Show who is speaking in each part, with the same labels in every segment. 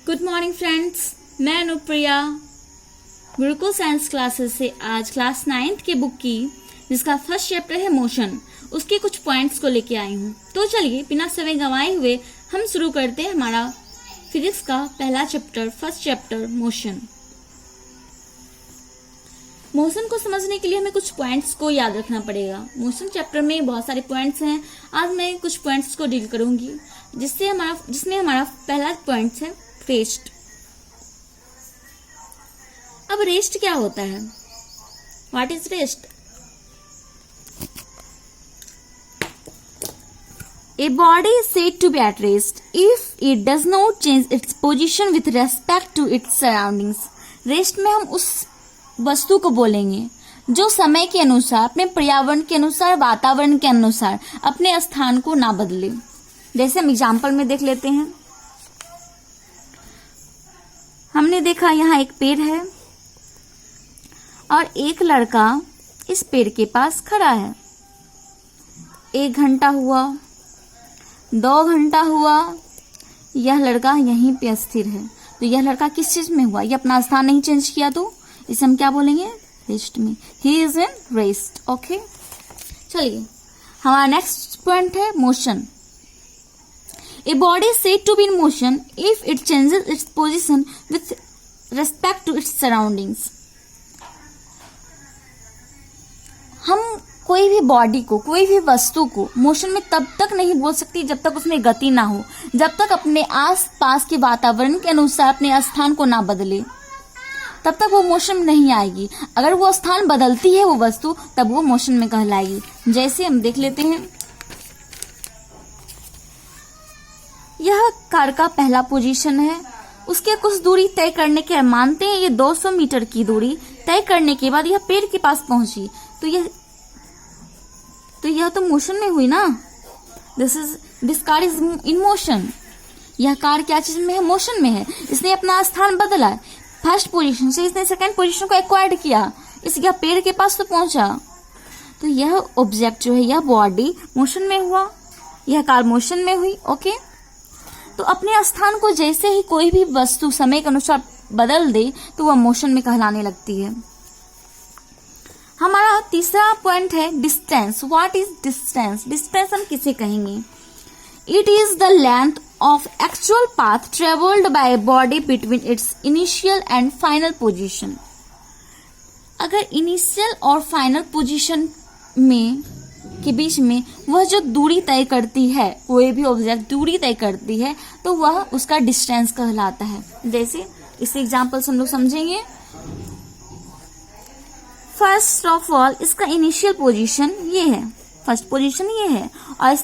Speaker 1: Good morning friends, मैं Anupriya Gurukul science classes से आज क्लास 9th के बुक की जिसका फर्स्ट चैप्टर है मोशन, उसके कुछ पॉइंट्स को लेके आई हूँ। तो चलिए बिना समय गंवाए हुए हम शुरू करते हैं हमारा फिजिक्स का पहला chapter, first chapter motion. Motion को समझने के लिए हमें कुछ पॉइंट्स को याद रखना पड़ेगा। मोशन चैप्टर में बहुत सारे पॉइंट्स हैं। आज मैं कुछ पॉइंट्स को डील करूंगी जिसमें हमारा पहला पॉइंट है रेस्ट। अब रेस्ट क्या होता है? What is rest? A body is said to be at rest if it does not change its position with respect to its surroundings. Rest में हम उस वस्तु को बोलेंगे जो समय के अनुसार, अपने पर्यावरण के अनुसार, वातावरण के अनुसार अपने स्थान को ना बदले। जैसे हम एग्जाम्पल में देख लेते हैं। हमने देखा यहाँ एक पेड़ है और एक लड़का इस पेड़ के पास खड़ा है। 1 घंटा हुआ, 2 घंटा हुआ, यह लड़का यहीं पे स्थिर है। तो यह लड़का किस चीज में हुआ? ये अपना स्थान नहीं चेंज किया, तो इसे हम क्या बोलेंगे? रेस्ट में। He is in rest. Okay, चलिए हमारा नेक्स्ट पॉइंट है motion. A body is said to be in motion if it changes its position with respect to its surroundings. हम कोई भी बॉडी को, कोई भी वस्तु को मोशन में तब तक नहीं बोल सकती जब तक उसमें गति ना हो, जब तक अपने आस पास के वातावरण के अनुसार अपने स्थान को ना बदले, तब तक वो मोशन में नहीं आएगी। अगर वो स्थान बदलती है वो वस्तु, तब वो मोशन में कहलाएगी। जैसे हम देख लेते हैं, यह कार का पहला पोजीशन है। उसके कुछ दूरी तय करने के, मानते हैं ये 200 मीटर की दूरी तय करने के बाद यह पेड़ के पास पहुंची, तो यह तो मोशन में हुई ना। This car is in motion. यह कार क्या चीज में है? मोशन में है। इसने अपना स्थान बदला, फर्स्ट पोजीशन से इसने सेकंड पोजीशन को एक्वायर्ड किया, यह पेड़ के पास तो पहुंचा। तो यह ऑब्जेक्ट जो है, यह बॉडी मोशन में हुआ, यह कार मोशन में हुई। ओके, तो अपने स्थान को जैसे ही कोई भी वस्तु समय के अनुसार बदल दे तो वह मोशन में कहलाने लगती है। हमारा तीसरा पॉइंट है distance. What is distance? Distance हम किसे कहेंगे? It is the length of actual path travelled by a body between its initial and final position. अगर इनिशियल और फाइनल पोजीशन में के बीच में वह जो दूरी तय करती है, कोई भी ऑब्जेक्ट दूरी तय करती है, तो वह उसका डिस्टेंस कहलाता है। जैसे इस एग्जांपल से हम लोग समझेंगे। फर्स्ट ऑफ ऑल इसका इनिशियल पोजीशन ये है, फर्स्ट पोजीशन ये है, और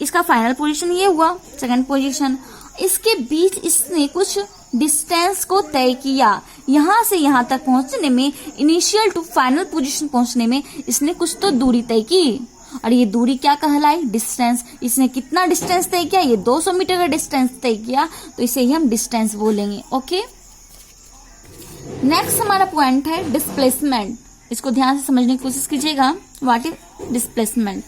Speaker 1: इसका फाइनल पोजीशन ये हुआ, सेकंड पोजीशन। इसके बीच इसने कुछ डिस्टेंस को तय किया। यहां से यहां तक पहुंचने में, इनिशियल टू फाइनल पोजीशन पहुंचने में इसने कुछ तो दूरी तय की, और ये दूरी क्या कहलाई? डिस्टेंस। इसने कितना डिस्टेंस तय किया? ये 200 मीटर का डिस्टेंस तय किया, तो इसे ही हम डिस्टेंस बोलेंगे। ओके, नेक्स्ट हमारा पॉइंट है डिस्प्लेसमेंट। इसको ध्यान से समझने की कोशिश कीजिएगा। What is displacement?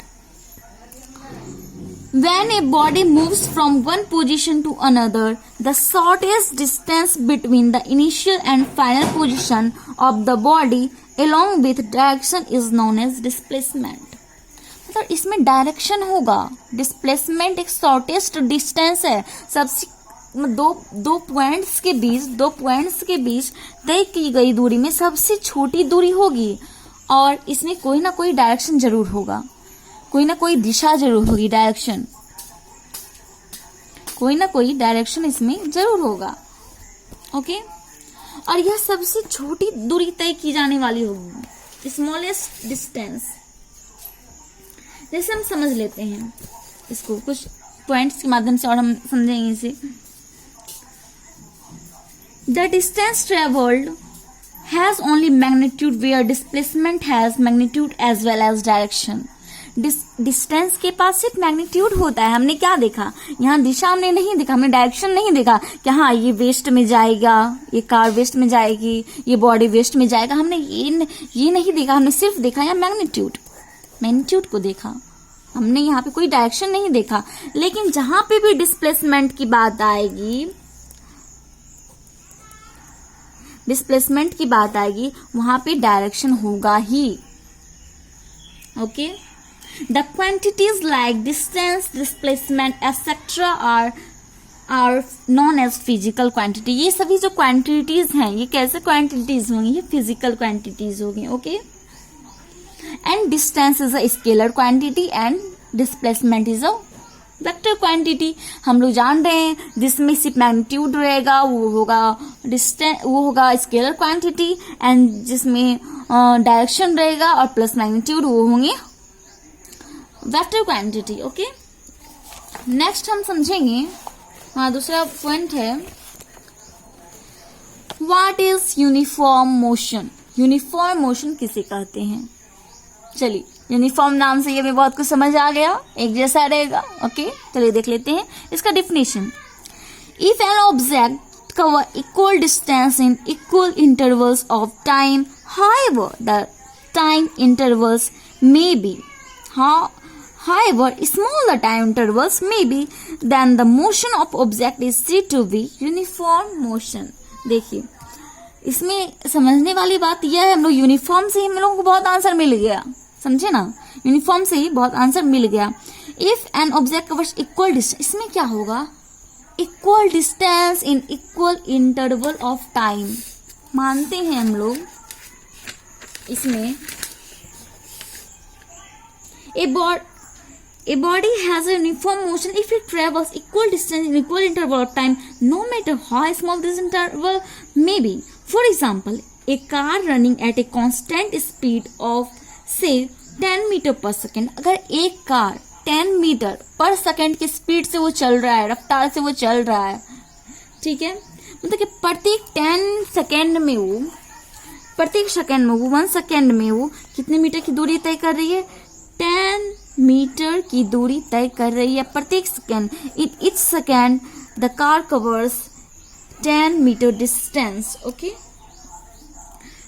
Speaker 1: When a body moves from one position to another, the shortest distance between the initial and final position of the body along with direction is known as displacement. मतलब इसमें direction होगा। Displacement एक shortest distance है। सबसे दो points के बीच तय की गई दूरी में सबसे छोटी दूरी होगी, और इसमें कोई ना कोई डायरेक्शन जरूर होगा, कोई ना कोई दिशा जरूर होगी। कोई ना कोई डायरेक्शन इसमें जरूर होगा। ओके, और यह सबसे छोटी दूरी तय की जाने वाली होगी, स्मॉलेस्ट डिस्टेंस। जैसे हम समझ लेते हैं इसको कुछ पॉइंट्स के माध्यम से, और हम समझेंगे इसे। The distance travelled has only magnitude where displacement has magnitude as well as direction. Distance के पास सिर्फ मैग्नीट्यूड होता है। हमने क्या देखा? यहाँ दिशा हमने नहीं देखा, हमने डायरेक्शन नहीं देखा कि हाँ ये वेस्ट में जाएगा, ये कार वेस्ट में जाएगी, ये बॉडी वेस्ट में जाएगा। हमने ये नहीं देखा, हमने सिर्फ देखा यहाँ मैग्नीट्यूड को देखा। हमने यहाँ पे कोई डायरेक्शन नहीं देखा। लेकिन जहां पे भी डिस्प्लेसमेंट की बात आएगी डिस्प्लेसमेंट की बात आएगी वहां पे डायरेक्शन होगा ही. Okay, the quantities like distance, displacement etcetera are known as physical quantity. ये सभी जो क्वांटिटीज हैं ये कैसे क्वांटिटीज होंगी? ये फिजिकल क्वांटिटीज होगी. Okay, and distance is a scalar quantity and displacement is a vector quantity. हम लोग जान रहे हैं जिसमें सिर्फ मैग्नीट्यूड रहेगा वो होगा स्केलर क्वांटिटी, एंड जिसमें डायरेक्शन रहेगा और प्लस मैग्नीट्यूड वो होंगे वेक्टर क्वांटिटी. ओके, नेक्स्ट हम समझेंगे दूसरा पॉइंट है what is uniform motion. Uniform motion किसे कहते हैं? चलिए, यूनिफॉर्म नाम से ये भी बहुत कुछ समझ आ गया, एक जैसा रहेगा. ओके, चलिए देख लेते हैं इसका definition. If an object cover equal distance in equal intervals of time, however the time intervals may be however small the time intervals may be, then the motion of object is said to be uniform motion. देखिए, इसमें समझने वाली बात यह है, हम लोग uniform से ही हम लोगों को बहुत आंसर मिल गया. समझे ना, यूनिफॉर्म से ही बहुत आंसर मिल गया. If an object covers equal distance, इसमें क्या होगा? Equal distance in equal interval of time. मानते हैं हम लोग इसमें a body has a uniform motion if it travels equal distance in equal interval of time, no matter how small this interval may be. For example, a car running at a constant speed of say 10 metre पर second. अगर एक car 10 metre पर second की speed से वो चल रहा है, रफ्तार से वो चल रहा है, ठीक है, मतलब कि प्रत्येक 1 सेकेंड में वो 1 सेकेंड में वो कितने मीटर की दूरी तय कर रही है? 10 मीटर की दूरी तय कर रही है प्रत्येक second. In each second the car covers 10 metre distance. Okay,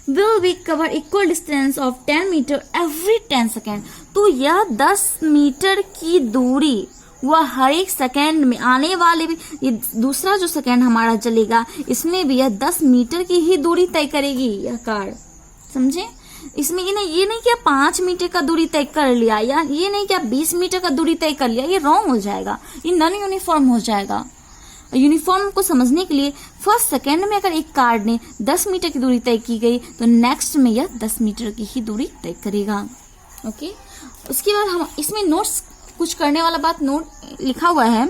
Speaker 1: will we cover equal distance of 10 metre every 10 second. तो यह 10 मीटर की दूरी वह हर एक सेकेंड में आने वाले भी, ये दूसरा जो सेकेंड हमारा चलेगा इसमें भी यह 10 मीटर की ही दूरी तय करेगी यह कार. समझे? इसमें ये नहीं कि 5 मीटर का दूरी तय कर लिया, या ये नहीं कि 20 मीटर का दूरी तय कर लिया, ये रॉन्ग हो जाएगा, ये नॉन यूनिफॉर्म हो जाएगा. यूनिफॉर्म को समझने के लिए फर्स्ट सेकेंड में अगर एक कार ने 10 मीटर की दूरी तय की गई तो नेक्स्ट में यह 10 मीटर की ही दूरी तय करेगा. ओके, उसके बाद हम इसमें नोट्स कुछ करने वाला बात नोट लिखा हुआ है.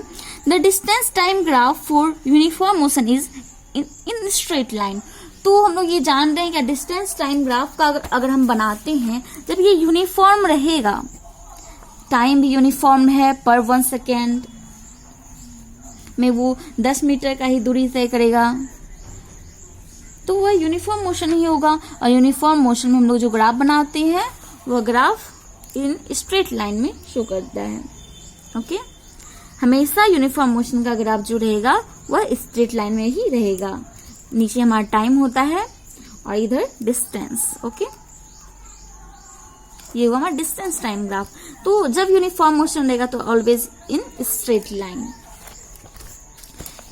Speaker 1: The distance time graph for uniform motion is in straight line. तो हम लोग ये जान रहे हैं कि डिस्टेंस टाइम ग्राफ का अगर हम बनाते हैं, जब ये यूनिफॉर्म रहेगा, टाइम भी यूनिफॉर्म है, पर 1 सेकेंड में वो 10 मीटर का ही दूरी तय करेगा, तो वह यूनिफॉर्म मोशन ही होगा. और यूनिफॉर्म मोशन में हम लोग जो ग्राफ बनाते हैं वह ग्राफ इन स्ट्रेट लाइन में शो करता है. ओके, हमेशा यूनिफॉर्म मोशन का ग्राफ जो रहेगा वह स्ट्रेट लाइन में ही रहेगा. नीचे हमारा टाइम होता है और इधर डिस्टेंस. ओके, ये हुआ हमारा डिस्टेंस टाइम ग्राफ. तो जब यूनिफॉर्म मोशन रहेगा तो always in straight line.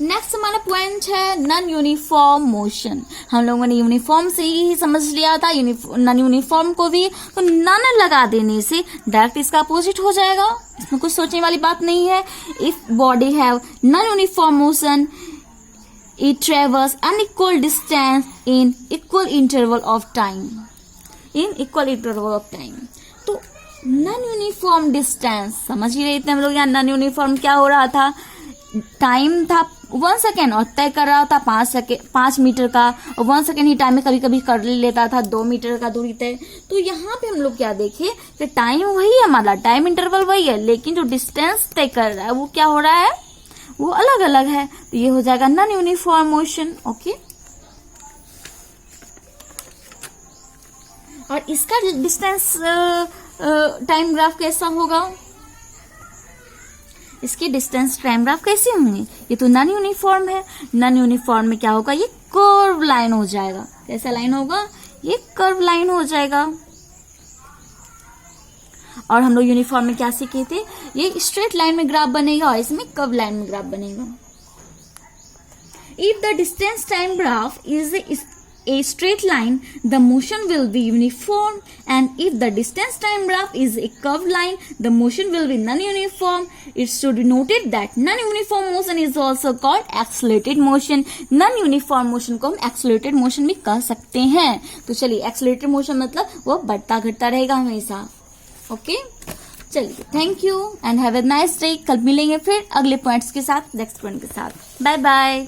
Speaker 1: Next हमारा पॉइंट है नॉन यूनिफॉर्म मोशन. हम लोगों ने यूनिफॉर्म से ही समझ लिया था, नॉन यूनिफॉर्म को भी तो नॉन लगा देने से डायरेक्ट इसका अपोजिट हो जाएगा. इसमें कुछ सोचने वाली बात नहीं है. If body have non uniform motion, it travels unequal distance in equal interval of time. तो नॉन यूनिफॉर्म डिस्टेंस समझ ही रहे थे हम लोग. यहाँ नॉन यूनिफॉर्म क्या हो रहा था? टाइम था 1 सेकेंड और तय कर रहा था 5 मीटर का, और 1 सेकेंड ही टाइम में कभी कभी कर लेता था 2 मीटर का दूरी तय. तो यहाँ पे हम लोग क्या देखे कि टाइम वही है, हमारा टाइम इंटरवल वही है, लेकिन जो डिस्टेंस तय कर रहा है वो क्या हो रहा है? वो अलग अलग है. तो ये हो जाएगा नॉन यूनिफॉर्म मोशन. ओके, और इसका डिस्टेंस टाइम ग्राफ कैसा होगा? इसके डिस्टेंस टाइम ग्राफ कैसे होंगे? ये तो नॉन यूनिफॉर्म है. नॉन यूनिफॉर्म में क्या होगा? ये कर्व लाइन हो जाएगा. कैसा लाइन होगा? ये कर्व लाइन हो जाएगा. और हम लोग यूनिफॉर्म में क्या सीखे थे? ये स्ट्रेट लाइन में ग्राफ बनेगा और इसमें कर्व लाइन में ग्राफ बनेगा. If the distance time graph is a straight line, the motion will be uniform, and if the distance time graph is a curved line, the motion will be non-uniform. It should be noted that non-uniform motion is also called accelerated motion. Non-uniform motion को हम accelerated motion भी कह सकते हैं. तो चलिए accelerated motion मतलब वो बढ़ता घटता रहेगा हमेशा. ओके चलिए, thank you and have a nice day. कल मिलेंगे फिर अगले पॉइंट्स के साथ, नेक्स्ट पॉइंट के साथ. Bye bye.